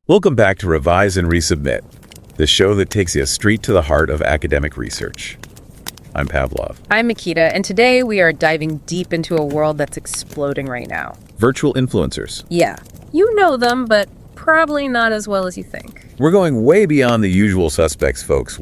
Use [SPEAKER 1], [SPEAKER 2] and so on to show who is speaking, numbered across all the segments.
[SPEAKER 1] Welcome back to Revise and Resubmit, the show that takes you straight to the heart of academic research. I'm Pavlov.
[SPEAKER 2] I'm Makita, and today we are diving deep into a world that's exploding right now.
[SPEAKER 1] Virtual influencers.
[SPEAKER 2] Yeah, you know them, but probably not as well as you think.
[SPEAKER 1] We're going way beyond the usual suspects, folks,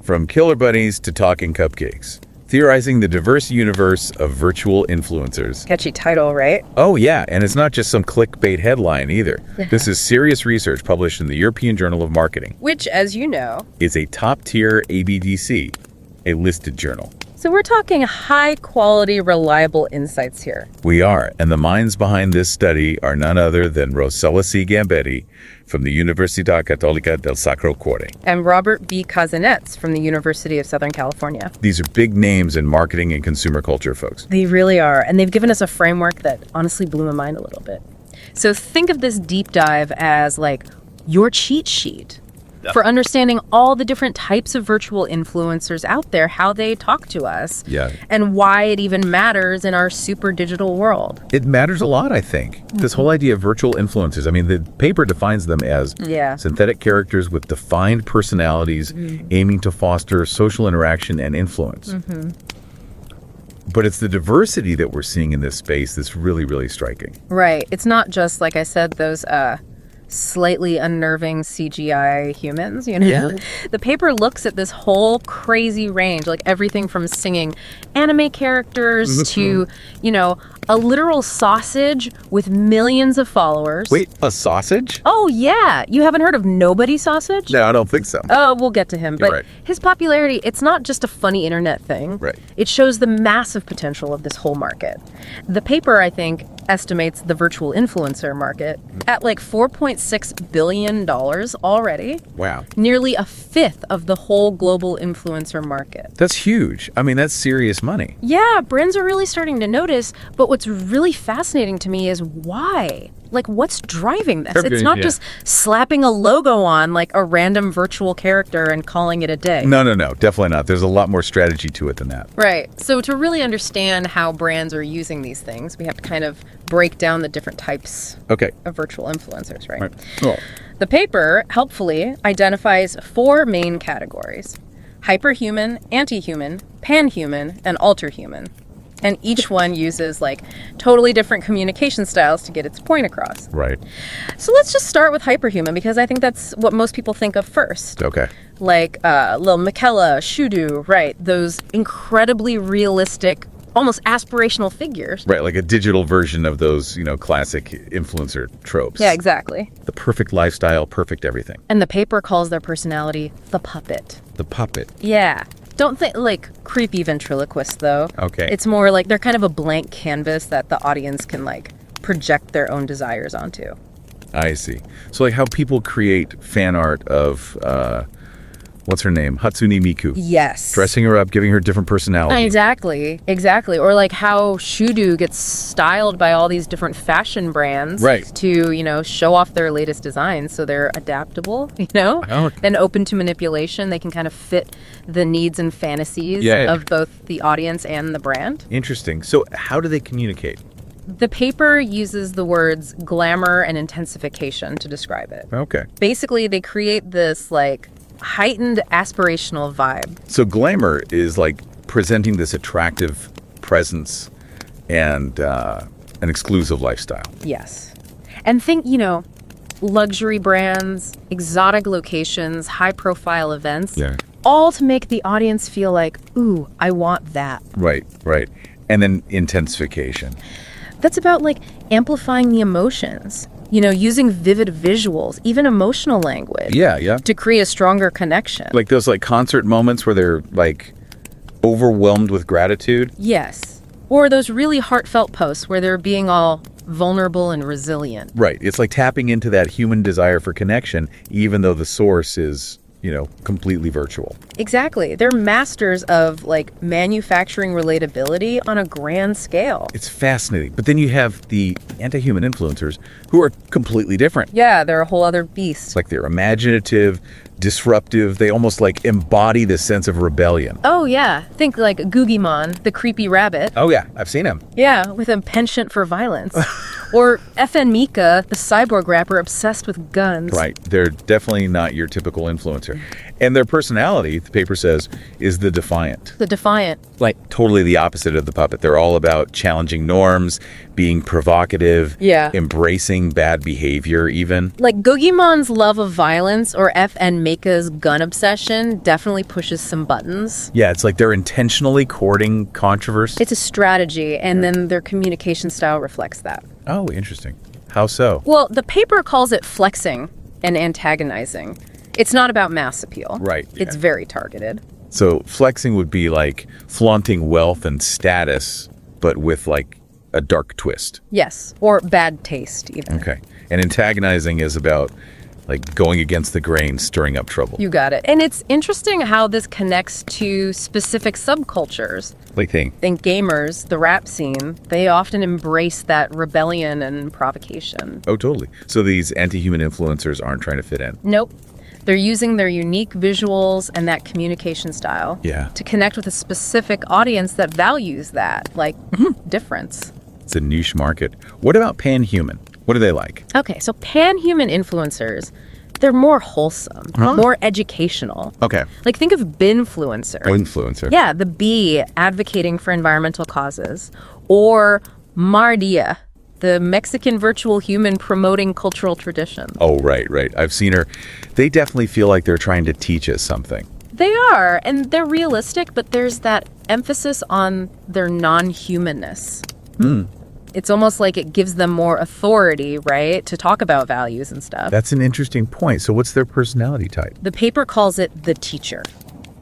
[SPEAKER 1] from killer bunnies to talking cupcakes. Theorizing the diverse universe of virtual influencers.
[SPEAKER 2] Catchy title, right?
[SPEAKER 1] Oh, yeah, and it's not just some clickbait headline either. This is serious research published in the European Journal of Marketing,
[SPEAKER 2] Which, as you know,
[SPEAKER 1] is a top-tier ABDC, a listed journal.
[SPEAKER 2] so we're talking high-quality, reliable insights here.
[SPEAKER 1] We are, and the minds behind this study are none other than Rossella C. Gambetti from the Universidad Católica del Sacro Cuore.
[SPEAKER 2] And Robert V. Kozinets from the University of Southern California.
[SPEAKER 1] These are big names in marketing and consumer culture, folks.
[SPEAKER 2] They really are, and they've given us a framework that honestly blew my mind a little bit. So think of this deep dive as like your cheat sheet for understanding all the different types of virtual influencers out there, how they talk to us, and why it even matters in our super digital world.
[SPEAKER 1] It matters a lot, I think. This whole idea of virtual influencers, I mean, the paper defines them as synthetic characters with defined personalities aiming to foster social interaction and influence. But it's the diversity that we're seeing in this space that's really, really striking.
[SPEAKER 2] Right. It's not just, like I said, those slightly unnerving CGI humans, you know?
[SPEAKER 1] Yeah.
[SPEAKER 2] The paper looks at this whole crazy range, like everything from singing anime characters to, you know, a literal sausage with millions of followers.
[SPEAKER 1] Wait, a sausage?
[SPEAKER 2] Oh, yeah. You haven't heard of Nobody Sausage?
[SPEAKER 1] No, I don't think so.
[SPEAKER 2] Oh, we'll get to him.
[SPEAKER 1] You're
[SPEAKER 2] But
[SPEAKER 1] right.
[SPEAKER 2] his popularity, it's not just a funny internet thing.
[SPEAKER 1] Right.
[SPEAKER 2] It shows the massive potential of this whole market. The paper, I think, estimates the virtual influencer market at like $4.6 billion already.
[SPEAKER 1] Wow.
[SPEAKER 2] Nearly a fifth of the whole global influencer market.
[SPEAKER 1] That's huge. I mean, that's serious money.
[SPEAKER 2] Yeah, brands are really starting to notice, but what's really fascinating to me is why? Like, what's driving this? It's not just slapping a logo on like a random virtual character and calling it a day.
[SPEAKER 1] No, definitely not. There's a lot more strategy to it than that.
[SPEAKER 2] Right. So to really understand how brands are using these things, we have to kind of break down the different types of virtual influencers, right?
[SPEAKER 1] Cool.
[SPEAKER 2] The paper helpfully identifies 4 main categories: hyperhuman, anti-human, panhuman, and alterhuman. And each one uses like totally different communication styles to get its point across.
[SPEAKER 1] Right.
[SPEAKER 2] So let's just start with hyperhuman, because I think that's what most people think of first.
[SPEAKER 1] Okay.
[SPEAKER 2] Like Lil Miquela, Shudu, right? Those incredibly realistic, almost aspirational figures.
[SPEAKER 1] Right, like a digital version of those, you know, classic influencer tropes.
[SPEAKER 2] Yeah, exactly.
[SPEAKER 1] The perfect lifestyle, perfect everything.
[SPEAKER 2] And the paper calls their personality the puppet.
[SPEAKER 1] The puppet.
[SPEAKER 2] Yeah. Don't think like creepy ventriloquist, though.
[SPEAKER 1] Okay.
[SPEAKER 2] It's more like they're kind of a blank canvas that the audience can like project their own desires onto.
[SPEAKER 1] I see. So like how people create fan art of, what's her name? Hatsune Miku.
[SPEAKER 2] Yes.
[SPEAKER 1] Dressing her up, giving her different personalities.
[SPEAKER 2] Exactly. Or like how Shudu gets styled by all these different fashion brands to, you know, show off their latest designs, so they're adaptable, you know, and open to manipulation. They can kind of fit the needs and fantasies of both the audience and the brand.
[SPEAKER 1] Interesting. So how do they communicate?
[SPEAKER 2] The paper uses the words glamour and intensification to describe it.
[SPEAKER 1] Okay.
[SPEAKER 2] Basically, they create this like heightened aspirational vibe.
[SPEAKER 1] So glamour is like presenting this attractive presence and an exclusive lifestyle.
[SPEAKER 2] Yes. And think, you know, luxury brands, exotic locations, high profile events, all to make the audience feel like, ooh, I want that.
[SPEAKER 1] Right. And then intensification.
[SPEAKER 2] That's about like amplifying the emotions. You know, using vivid visuals, even emotional language. To create a stronger connection.
[SPEAKER 1] Like those like concert moments where they're like overwhelmed with gratitude.
[SPEAKER 2] Yes. Or those really heartfelt posts where they're being all vulnerable and resilient.
[SPEAKER 1] Right. It's like tapping into that human desire for connection, even though the source is, you know, completely virtual.
[SPEAKER 2] Exactly. They're masters of like manufacturing relatability on a grand scale.
[SPEAKER 1] It's fascinating. But then you have the anti-human influencers who are completely different.
[SPEAKER 2] Yeah, they're a whole other beast.
[SPEAKER 1] It's like they're imaginative, disruptive. They almost like embody this sense of rebellion.
[SPEAKER 2] Oh, yeah. Think like Googimon, the creepy rabbit.
[SPEAKER 1] Oh, yeah. I've seen him.
[SPEAKER 2] Yeah, with a penchant for violence. Or FN Mika, the cyborg rapper obsessed with guns.
[SPEAKER 1] Right. They're definitely not your typical influencer. And their personality, the paper says, is the defiant.
[SPEAKER 2] The defiant.
[SPEAKER 1] Like totally the opposite of the puppet. They're all about challenging norms, being provocative, embracing bad behavior even.
[SPEAKER 2] Like Gogimon's love of violence or FN Mika's gun obsession definitely pushes some buttons.
[SPEAKER 1] Yeah, it's like they're intentionally courting controversy.
[SPEAKER 2] It's a strategy, and then their communication style reflects that.
[SPEAKER 1] Oh, interesting. How so?
[SPEAKER 2] Well, the paper calls it flexing and antagonizing. It's not about mass appeal.
[SPEAKER 1] Right.
[SPEAKER 2] It's very targeted.
[SPEAKER 1] So flexing would be like flaunting wealth and status, but with like a dark twist.
[SPEAKER 2] Yes, or bad taste even.
[SPEAKER 1] Okay. And antagonizing is about like going against the grain, stirring up trouble.
[SPEAKER 2] You got it. And it's interesting how this connects to specific subcultures.
[SPEAKER 1] Think
[SPEAKER 2] gamers, the rap scene, they often embrace that rebellion and provocation.
[SPEAKER 1] Oh, totally. So these anti-human influencers aren't trying to fit in.
[SPEAKER 2] Nope. They're using their unique visuals and that communication style to connect with a specific audience that values that, like, difference.
[SPEAKER 1] It's a niche market. What about pan-human? What are they like?
[SPEAKER 2] Okay, so pan-human influencers, they're more wholesome, more educational.
[SPEAKER 1] Okay.
[SPEAKER 2] Like, think of binfluencer.
[SPEAKER 1] Influencer.
[SPEAKER 2] Yeah, the bee advocating for environmental causes. Or Mardia, the Mexican virtual human promoting cultural traditions.
[SPEAKER 1] Oh, right. I've seen her. They definitely feel like they're trying to teach us something.
[SPEAKER 2] They are, and they're realistic, but there's that emphasis on their non-humanness. It's almost like it gives them more authority, right, to talk about values and stuff.
[SPEAKER 1] That's an interesting point. So what's their personality type?
[SPEAKER 2] The paper calls it the teacher.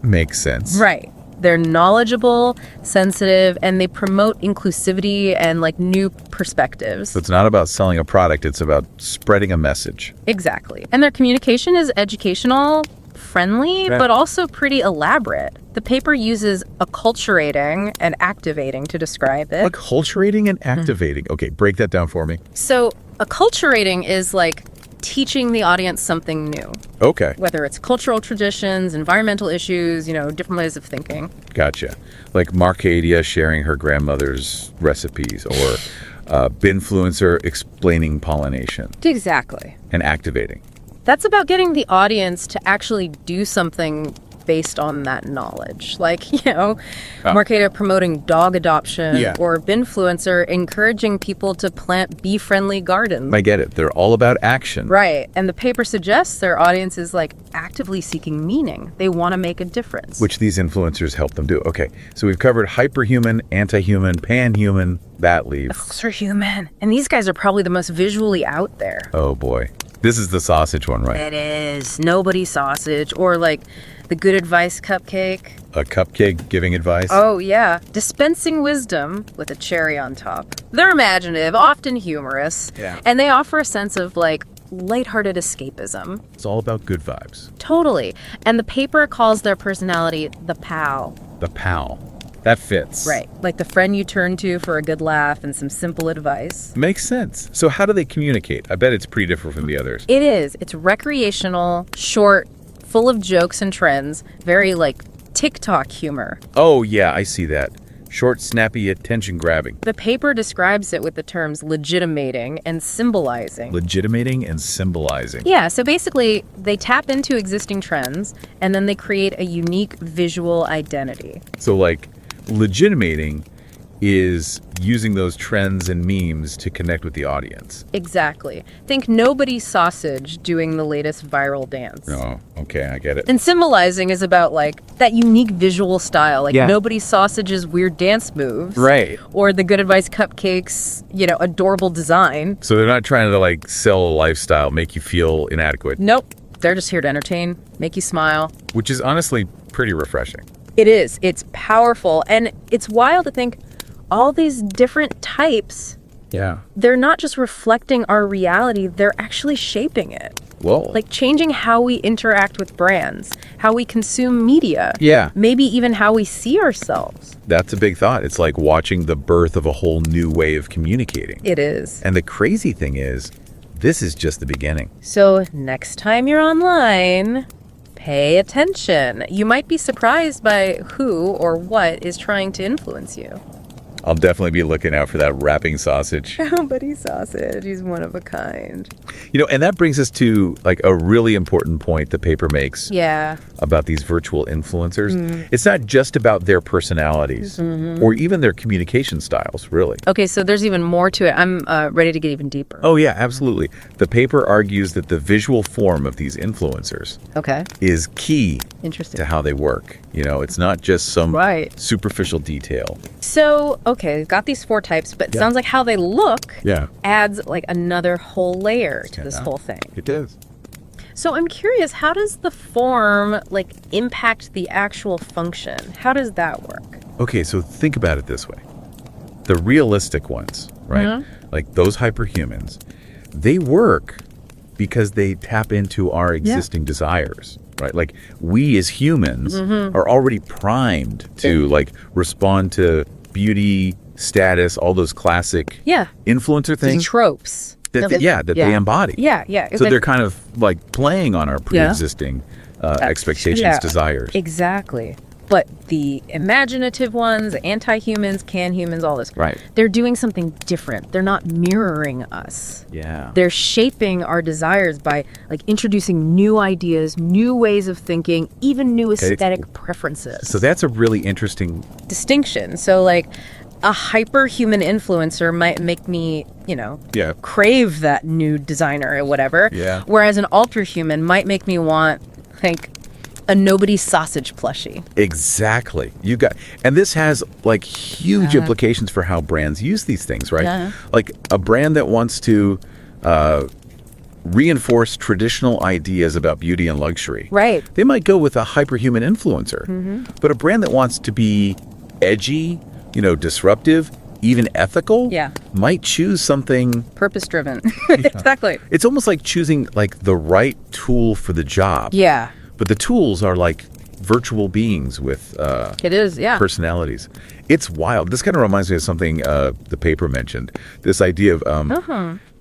[SPEAKER 1] Makes sense.
[SPEAKER 2] Right. They're knowledgeable, sensitive, and they promote inclusivity and like new perspectives.
[SPEAKER 1] So it's not about selling a product, it's about spreading a message.
[SPEAKER 2] Exactly. And their communication is educational, friendly, but also pretty elaborate. The paper uses acculturating and activating to describe it.
[SPEAKER 1] Acculturating and activating. Okay, break that down for me.
[SPEAKER 2] So acculturating is like teaching the audience something new.
[SPEAKER 1] Okay.
[SPEAKER 2] Whether it's cultural traditions, environmental issues, different ways of thinking.
[SPEAKER 1] Gotcha. Like Marcadia sharing her grandmother's recipes or binfluencer explaining pollination.
[SPEAKER 2] Exactly.
[SPEAKER 1] And activating.
[SPEAKER 2] That's about getting the audience to actually do something based on that knowledge. Like, Marcadia promoting dog adoption or binfluencer encouraging people to plant bee-friendly gardens.
[SPEAKER 1] I get it. They're all about action.
[SPEAKER 2] Right. And the paper suggests their audience is like actively seeking meaning. They want to make a difference.
[SPEAKER 1] Which these influencers help them do. Okay. So we've covered hyperhuman, anti-human, pan-human. That leaves
[SPEAKER 2] extra-human. And these guys are probably the most visually out there.
[SPEAKER 1] Oh, boy. This is the sausage one, right?
[SPEAKER 2] It is. Nobody sausage. Or like the good advice cupcake.
[SPEAKER 1] A cupcake giving advice?
[SPEAKER 2] Oh, yeah. Dispensing wisdom with a cherry on top. They're imaginative, often humorous.
[SPEAKER 1] Yeah.
[SPEAKER 2] And they offer a sense of like lighthearted escapism.
[SPEAKER 1] It's all about good vibes.
[SPEAKER 2] Totally. And the paper calls their personality the pal.
[SPEAKER 1] The pal. That fits.
[SPEAKER 2] Right. Like the friend you turn to for a good laugh and some simple advice.
[SPEAKER 1] Makes sense. So how do they communicate? I bet it's pretty different from the others.
[SPEAKER 2] It is. It's recreational, short, full of jokes and trends, very like TikTok humor.
[SPEAKER 1] Oh, yeah, I see that. Short, snappy, attention-grabbing.
[SPEAKER 2] The paper describes it with the terms legitimating and symbolizing.
[SPEAKER 1] Legitimating and symbolizing.
[SPEAKER 2] Yeah, so basically, they tap into existing trends, and then they create a unique visual identity.
[SPEAKER 1] So, like, legitimating is using those trends and memes to connect with the audience.
[SPEAKER 2] Exactly. Think Nobody Sausage doing the latest viral dance.
[SPEAKER 1] Oh, okay, I get it.
[SPEAKER 2] And symbolizing is about, like, that unique visual style, like Nobody Sausage's weird dance moves.
[SPEAKER 1] Right.
[SPEAKER 2] Or the Good Advice Cupcakes, adorable design.
[SPEAKER 1] So they're not trying to, like, sell a lifestyle, make you feel inadequate.
[SPEAKER 2] Nope. They're just here to entertain, make you smile.
[SPEAKER 1] Which is honestly pretty refreshing.
[SPEAKER 2] It is. It's powerful. And it's wild to think all these different types, they're not just reflecting our reality, they're actually shaping it.
[SPEAKER 1] Whoa.
[SPEAKER 2] Like changing how we interact with brands, how we consume media.
[SPEAKER 1] Yeah.
[SPEAKER 2] Maybe even how we see ourselves.
[SPEAKER 1] That's a big thought. It's like watching the birth of a whole new way of communicating.
[SPEAKER 2] It is.
[SPEAKER 1] And the crazy thing is, this is just the beginning.
[SPEAKER 2] So next time you're online, pay attention. You might be surprised by who or what is trying to influence you.
[SPEAKER 1] I'll definitely be looking out for that wrapping sausage.
[SPEAKER 2] Gambetti sausage. He's one of a kind.
[SPEAKER 1] And that brings us to like a really important point the paper makes about these virtual influencers. It's not just about their personalities or even their communication styles, really.
[SPEAKER 2] Okay, so there's even more to it. I'm ready to get even deeper.
[SPEAKER 1] Oh, yeah, absolutely. The paper argues that the visual form of these influencers is key to how they work. It's not just some superficial detail.
[SPEAKER 2] So, okay, got these 4 types, but it sounds like how they look adds like another whole layer to this whole thing.
[SPEAKER 1] It does.
[SPEAKER 2] So I'm curious, how does the form like impact the actual function? How does that work?
[SPEAKER 1] Okay, so think about it this way. The realistic ones, right? Like those hyperhumans, they work because they tap into our existing desires, right? Like we as humans are already primed to like respond to beauty, status, all those classic influencer things.
[SPEAKER 2] Tropes.
[SPEAKER 1] That they embody.
[SPEAKER 2] Yeah.
[SPEAKER 1] So they're kind of like playing on our pre-existing expectations, desires.
[SPEAKER 2] Exactly. But the imaginative ones, anti-humans, can-humans, all this.
[SPEAKER 1] Right.
[SPEAKER 2] They're doing something different. They're not mirroring us.
[SPEAKER 1] Yeah.
[SPEAKER 2] They're shaping our desires by like introducing new ideas, new ways of thinking, even new aesthetic preferences.
[SPEAKER 1] So that's a really interesting
[SPEAKER 2] distinction. So like a hyperhuman influencer might make me, crave that new designer or whatever.
[SPEAKER 1] Yeah.
[SPEAKER 2] Whereas an ultra-human might make me want like a nobody sausage plushie.
[SPEAKER 1] Exactly. And this has like huge implications for how brands use these things, right?
[SPEAKER 2] Yeah.
[SPEAKER 1] Like a brand that wants to reinforce traditional ideas about beauty and luxury.
[SPEAKER 2] Right.
[SPEAKER 1] They might go with a hyperhuman influencer. But a brand that wants to be edgy, disruptive, even ethical, might choose something
[SPEAKER 2] purpose-driven. Exactly.
[SPEAKER 1] It's almost like choosing like the right tool for the job.
[SPEAKER 2] Yeah.
[SPEAKER 1] But the tools are like virtual beings with personalities. It's wild. This kind of reminds me of something the paper mentioned. This idea of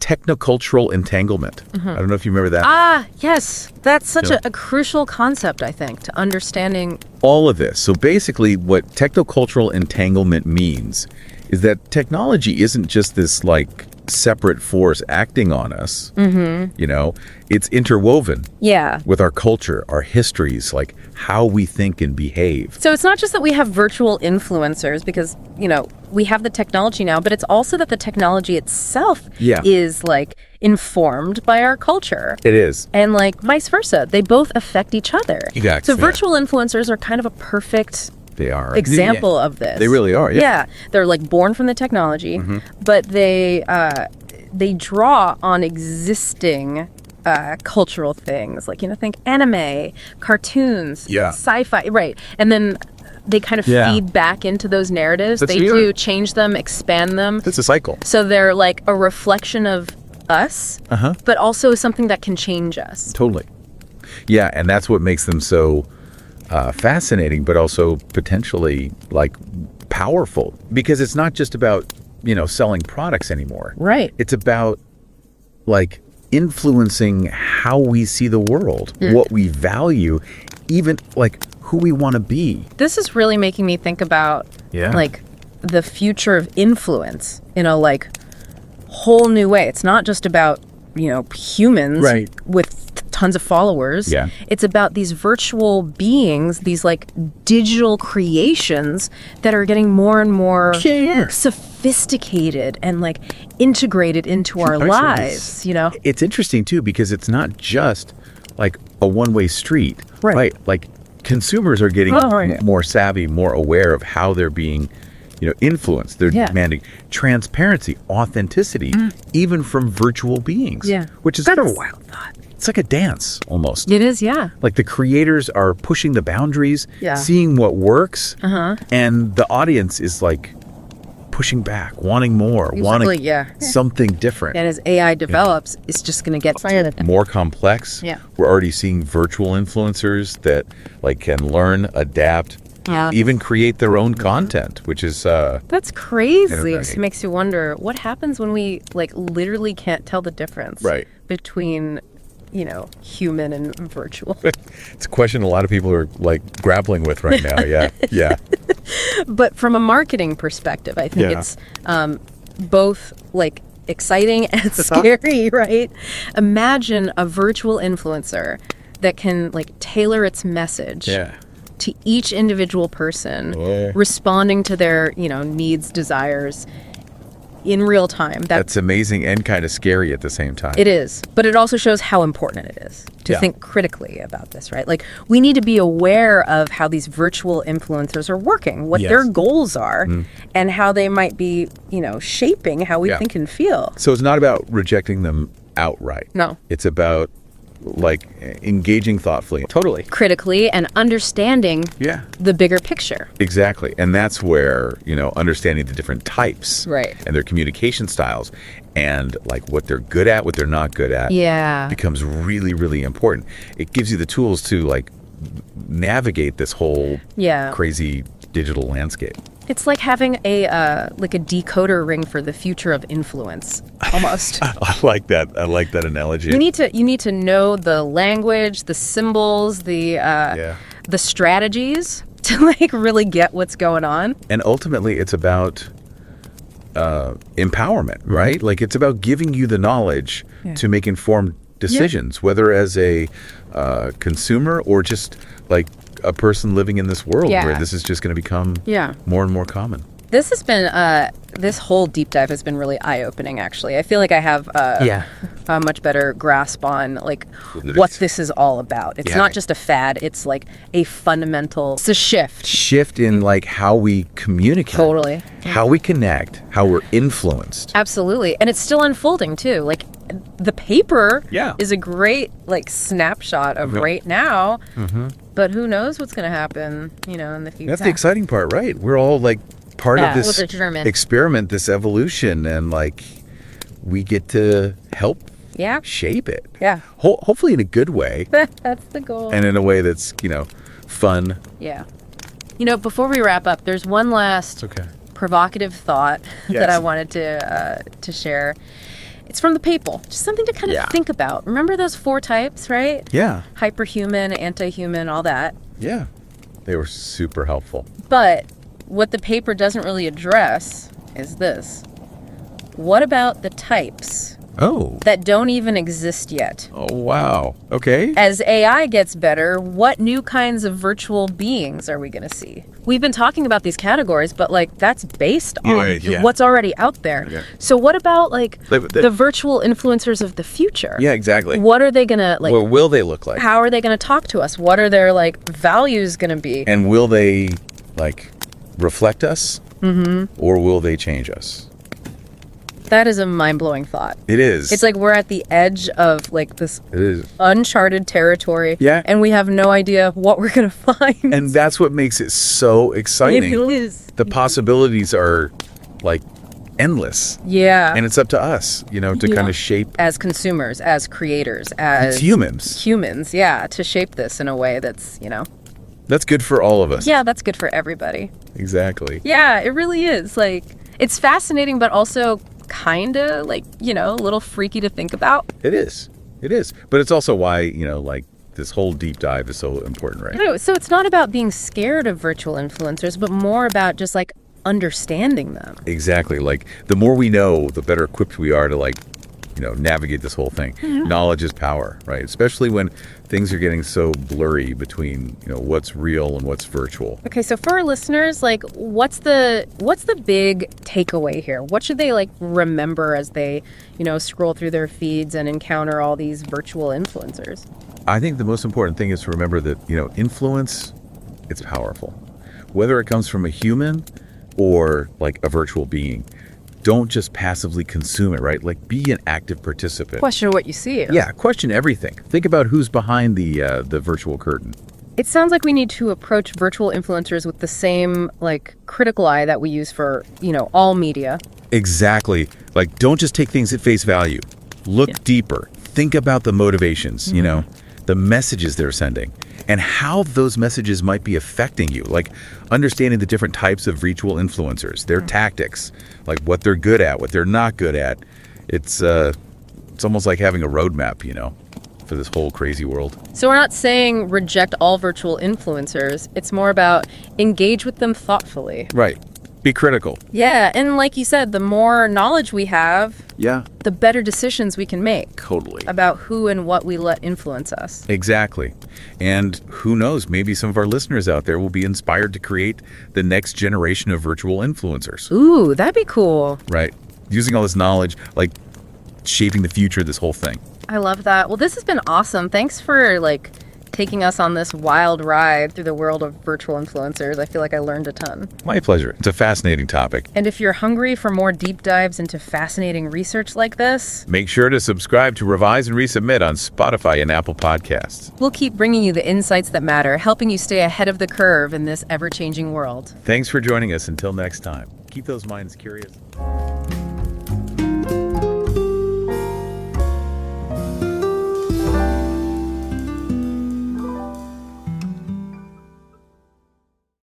[SPEAKER 1] technocultural entanglement. I don't know if you remember that.
[SPEAKER 2] Yes. That's such a crucial concept, I think, to understanding
[SPEAKER 1] all of this. So basically what technocultural entanglement means is that technology isn't just this like separate force acting on us. It's interwoven with our culture, our histories, like how we think and behave.
[SPEAKER 2] So it's not just that we have virtual influencers because, we have the technology now, but it's also that the technology itself is like informed by our culture.
[SPEAKER 1] It is.
[SPEAKER 2] And like vice versa. They both affect each other.
[SPEAKER 1] Exactly.
[SPEAKER 2] So virtual influencers are kind of a perfect example of this.
[SPEAKER 1] They really are.
[SPEAKER 2] Yeah. They're like born from the technology, but they draw on existing cultural things, like think anime, cartoons, sci-fi, right? And then they kind of feed back into those narratives. They do change them, expand them.
[SPEAKER 1] It's a cycle.
[SPEAKER 2] So they're like a reflection of us, but also something that can change us.
[SPEAKER 1] Totally. Yeah, and that's what makes them so fascinating, but also potentially like powerful, because it's not just about selling products anymore.
[SPEAKER 2] Right.
[SPEAKER 1] It's about like influencing how we see the world, what we value, even like who we want to be.
[SPEAKER 2] This is really making me think about like the future of influence in a like whole new way. It's not just about humans with tons of followers. It's about these virtual beings, these like digital creations that are getting more and more sophisticated and like integrated into our lives.
[SPEAKER 1] It's interesting too, because it's not just like a one-way street, right? Like consumers are getting more savvy, more aware of how they're being influenced. They're demanding transparency, authenticity, even from virtual beings, which is kind of a wild thought. It's like a dance almost.
[SPEAKER 2] It is,
[SPEAKER 1] Like the creators are pushing the boundaries, seeing what works, and the audience is like pushing back, wanting more, wanting something different.
[SPEAKER 2] And as AI develops, it's just going to get
[SPEAKER 1] more complex. We're already seeing virtual influencers that like can learn, adapt, even create their own content, which is
[SPEAKER 2] that's crazy. It makes you wonder what happens when we like literally can't tell the difference between human and virtual.
[SPEAKER 1] It's a question a lot of people are like grappling with right now.
[SPEAKER 2] But from a marketing perspective, I think it's both like exciting and scary, right? Imagine a virtual influencer that can like tailor its message to each individual person, responding to their, needs, desires in real time.
[SPEAKER 1] That's amazing and kind of scary at the same time.
[SPEAKER 2] It is. But it also shows how important it is to think critically about this, right? Like, we need to be aware of how these virtual influencers are working, what their goals are, and how they might be, shaping how we think and feel.
[SPEAKER 1] So it's not about rejecting them outright.
[SPEAKER 2] No.
[SPEAKER 1] It's about like engaging thoughtfully, totally
[SPEAKER 2] critically, and understanding the bigger picture.
[SPEAKER 1] Exactly. And that's where, understanding the different types and their communication styles and like what they're good at, what they're not good at becomes really, really important. It gives you the tools to like navigate this whole crazy digital landscape.
[SPEAKER 2] It's like having a decoder ring for the future of influence, almost.
[SPEAKER 1] I like that. I like that analogy.
[SPEAKER 2] You need to know the language, the symbols, the strategies to like really get what's going on.
[SPEAKER 1] And ultimately, it's about empowerment, right? Like it's about giving you the knowledge to make informed decisions, whether as a consumer or just like a person living in this world where this is just going to become more and more common.
[SPEAKER 2] This has been, this whole deep dive has been really eye-opening, actually. I feel like I have a much better grasp on, like, what this is all about. It's not just a fad. It's, like, a fundamental, it's a shift.
[SPEAKER 1] Shift in, like, how we communicate.
[SPEAKER 2] Totally.
[SPEAKER 1] How we connect, how we're influenced.
[SPEAKER 2] Absolutely. And it's still unfolding, too. Like, the paper is a great, like, snapshot of right now. But who knows what's going to happen, in the future.
[SPEAKER 1] That's the exciting part, right? We're all, like, part of this experiment, this evolution, and like we get to help shape it.
[SPEAKER 2] Yeah.
[SPEAKER 1] Hopefully in a good way.
[SPEAKER 2] That's the goal.
[SPEAKER 1] And in a way that's, fun.
[SPEAKER 2] Yeah. Before we wrap up, there's one last provocative thought that I wanted to share. It's from the paper. Just something to kind of think about. Remember those 4 types, right?
[SPEAKER 1] Yeah.
[SPEAKER 2] Hyperhuman, anti-human, all that.
[SPEAKER 1] Yeah. They were super helpful.
[SPEAKER 2] But what the paper doesn't really address is this. What about the types that don't even exist yet?
[SPEAKER 1] Oh, wow. Okay.
[SPEAKER 2] As AI gets better, what new kinds of virtual beings are we going to see? We've been talking about these categories, but like that's based on what's already out there. Okay. So what about like the virtual influencers of the future?
[SPEAKER 1] Yeah, exactly.
[SPEAKER 2] What are they going to like?
[SPEAKER 1] What will they look like?
[SPEAKER 2] How are they going to talk to us? What are their like values going to be?
[SPEAKER 1] And will they like reflect us or will they change us?
[SPEAKER 2] That is a mind-blowing thought.
[SPEAKER 1] It is.
[SPEAKER 2] It's like we're at the edge of like this uncharted territory.
[SPEAKER 1] Yeah.
[SPEAKER 2] And we have no idea what we're going to find.
[SPEAKER 1] And that's what makes it so exciting.
[SPEAKER 2] It is.
[SPEAKER 1] The possibilities are like endless.
[SPEAKER 2] Yeah.
[SPEAKER 1] And it's up to us, to kind of shape.
[SPEAKER 2] As consumers, as creators, as
[SPEAKER 1] humans.
[SPEAKER 2] Humans, to shape this in a way that's,
[SPEAKER 1] That's good for all of us.
[SPEAKER 2] Yeah, that's good for everybody.
[SPEAKER 1] Exactly.
[SPEAKER 2] Yeah, it really is. Like, it's fascinating, but also kind of like, a little freaky to think about.
[SPEAKER 1] It is. But it's also why, like this whole deep dive is so important, right?
[SPEAKER 2] No, so it's not about being scared of virtual influencers, but more about just like understanding them.
[SPEAKER 1] Exactly. Like the more we know, the better equipped we are to like, navigate this whole thing. Knowledge is power, right? Especially when things are getting so blurry between, what's real and what's virtual.
[SPEAKER 2] Okay, so for our listeners, like what's the big takeaway here? What should they like remember as they, scroll through their feeds and encounter all these virtual influencers?
[SPEAKER 1] I think the most important thing is to remember that, influence, it's powerful. Whether it comes from a human or like a virtual being. Don't just passively consume it, right? Like be an active participant.
[SPEAKER 2] Question what you see.
[SPEAKER 1] Yeah, question everything. Think about who's behind the virtual curtain.
[SPEAKER 2] It sounds like we need to approach virtual influencers with the same like critical eye that we use for, all media.
[SPEAKER 1] Exactly. Like don't just take things at face value. Look deeper. Think about the motivations, the messages they're sending and how those messages might be affecting you. Like understanding the different types of virtual influencers, their tactics, like what they're good at, what they're not good at. It's almost like having a roadmap, for this whole crazy world.
[SPEAKER 2] So we're not saying reject all virtual influencers. It's more about engage with them thoughtfully.
[SPEAKER 1] Right. Be critical.
[SPEAKER 2] Yeah, and like you said, the more knowledge we have,
[SPEAKER 1] Yeah.
[SPEAKER 2] the better decisions we can make.
[SPEAKER 1] Totally.
[SPEAKER 2] About who and what we let influence us.
[SPEAKER 1] Exactly. And who knows, maybe some of our listeners out there will be inspired to create the next generation of virtual influencers.
[SPEAKER 2] Ooh, that'd be cool.
[SPEAKER 1] Right. Using all this knowledge, like shaping the future of this whole thing.
[SPEAKER 2] I love that. Well, this has been awesome. Thanks for taking us on this wild ride through the world of virtual influencers. I feel like I learned a ton.
[SPEAKER 1] My pleasure. It's a fascinating topic.
[SPEAKER 2] And if you're hungry for more deep dives into fascinating research like this,
[SPEAKER 1] make sure to subscribe to Revise and Resubmit on Spotify and Apple Podcasts.
[SPEAKER 2] We'll keep bringing you the insights that matter, helping you stay ahead of the curve in this ever-changing world.
[SPEAKER 1] Thanks for joining us. Until next time, keep those minds curious.